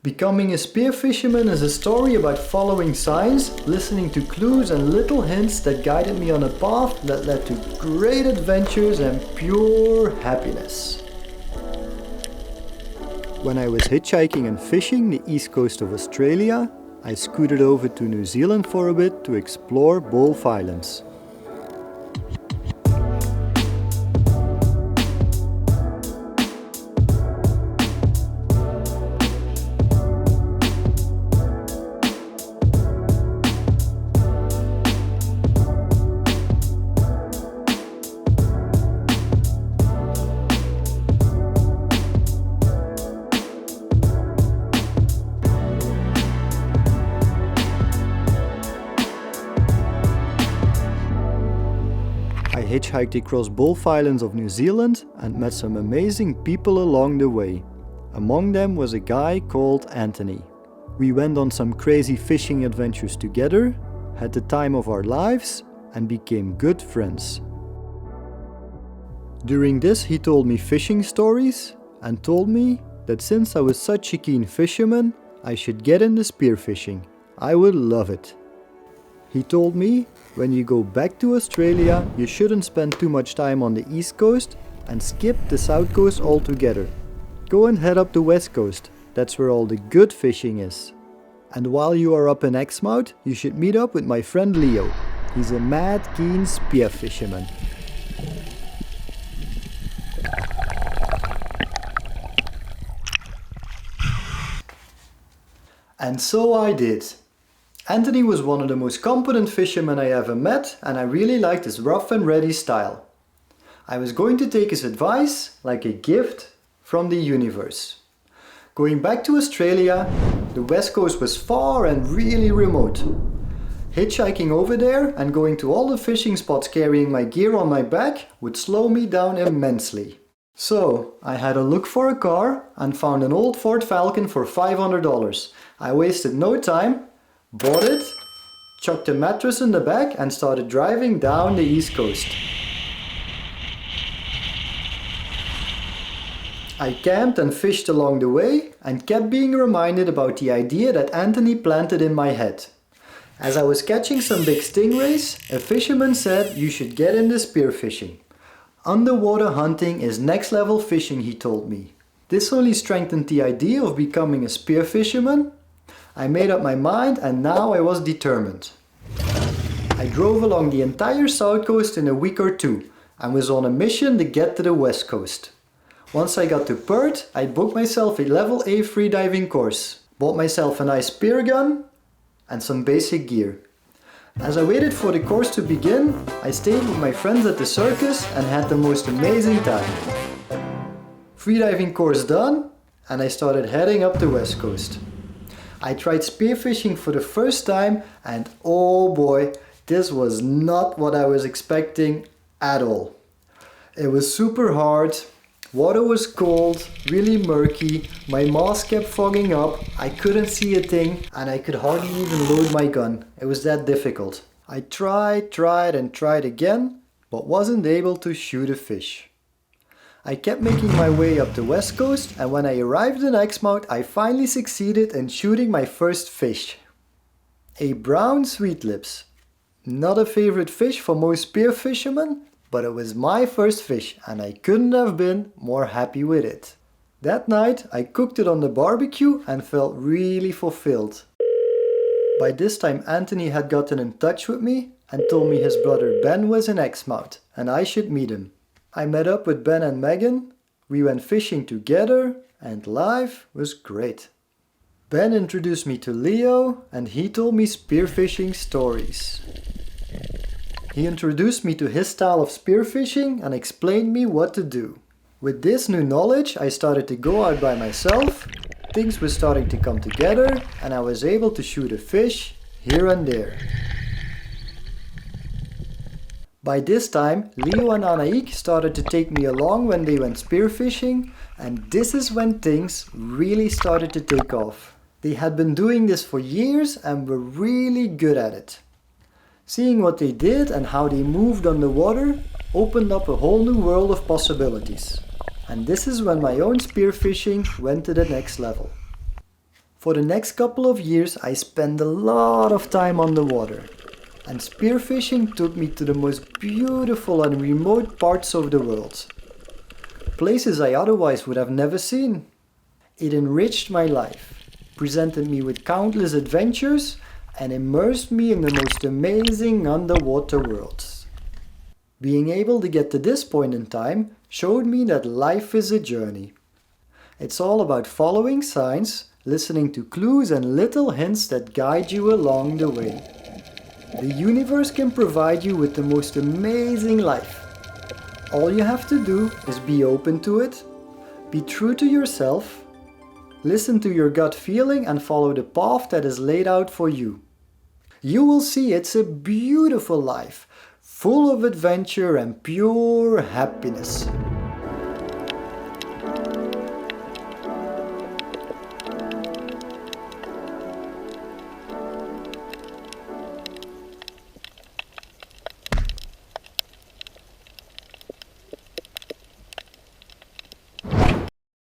Becoming a spearfisherman is a story about following signs, listening to clues and little hints that guided me on a path that led to great adventures and pure happiness. When I was hitchhiking and fishing the east coast of Australia, I scooted over to New Zealand for a bit to explore both islands. I hitchhiked across both islands of New Zealand and met some amazing people along the way. Among them was a guy called Anthony. We went on some crazy fishing adventures together, had the time of our lives, and became good friends. During this, he told me fishing stories and told me that since I was such a keen fisherman, I should get into spearfishing. I would love it. He told me, when you go back to Australia, you shouldn't spend too much time on the east coast and skip the south coast altogether. Go and head up the west coast, that's where all the good fishing is. And while you are up in Exmouth, you should meet up with my friend Leo. He's a mad keen spearfisherman. And so I did. Anthony was one of the most competent fishermen I ever met, and I really liked his rough and ready style. I was going to take his advice like a gift from the universe. Going back to Australia, the west coast was far and really remote. Hitchhiking over there and going to all the fishing spots carrying my gear on my back would slow me down immensely. So I had a look for a car and found an old Ford Falcon for $500. I wasted no time, bought it, chucked a mattress in the back and started driving down the east coast. I camped and fished along the way and kept being reminded about the idea that Anthony planted in my head. As I was catching some big stingrays, a fisherman said you should get into spearfishing. Underwater hunting is next level fishing, he told me. This only strengthened the idea of becoming a spearfisherman. I made up my mind and now I was determined. I drove along the entire south coast in a week or two and was on a mission to get to the west coast. Once I got to Perth, I booked myself a level A freediving course, bought myself a nice spear gun and some basic gear. As I waited for the course to begin, I stayed with my friends at the circus and had the most amazing time. Freediving course done, and I started heading up the west coast. I tried spearfishing for the first time and oh boy, this was not what I was expecting at all. It was super hard, water was cold, really murky, my mask kept fogging up, I couldn't see a thing and I could hardly even load my gun. It was that difficult. I tried and tried again, but wasn't able to shoot a fish. I kept making my way up the west coast and when I arrived in Exmouth I finally succeeded in shooting my first fish. A brown sweetlips. Not a favorite fish for most spearfishermen, but it was my first fish and I couldn't have been more happy with it. That night I cooked it on the barbecue and felt really fulfilled. By this time Anthony had gotten in touch with me and told me his brother Ben was in Exmouth and I should meet him. I met up with Ben and Megan, we went fishing together and life was great. Ben introduced me to Leo and he told me spearfishing stories. He introduced me to his style of spearfishing and explained me what to do. With this new knowledge I started to go out by myself, things were starting to come together and I was able to shoot a fish here and there. By this time, Leo and Anaik started to take me along when they went spearfishing, and this is when things really started to take off. They had been doing this for years and were really good at it. Seeing what they did and how they moved on the water opened up a whole new world of possibilities. And this is when my own spearfishing went to the next level. For the next couple of years I spent a lot of time on the water, and spearfishing took me to the most beautiful and remote parts of the world. Places I otherwise would have never seen. It enriched my life, presented me with countless adventures, and immersed me in the most amazing underwater worlds. Being able to get to this point in time showed me that life is a journey. It's all about following signs, listening to clues and little hints that guide you along the way. The universe can provide you with the most amazing life. All you have to do is be open to it, be true to yourself, listen to your gut feeling and follow the path that is laid out for you. You will see it's a beautiful life, full of adventure and pure happiness.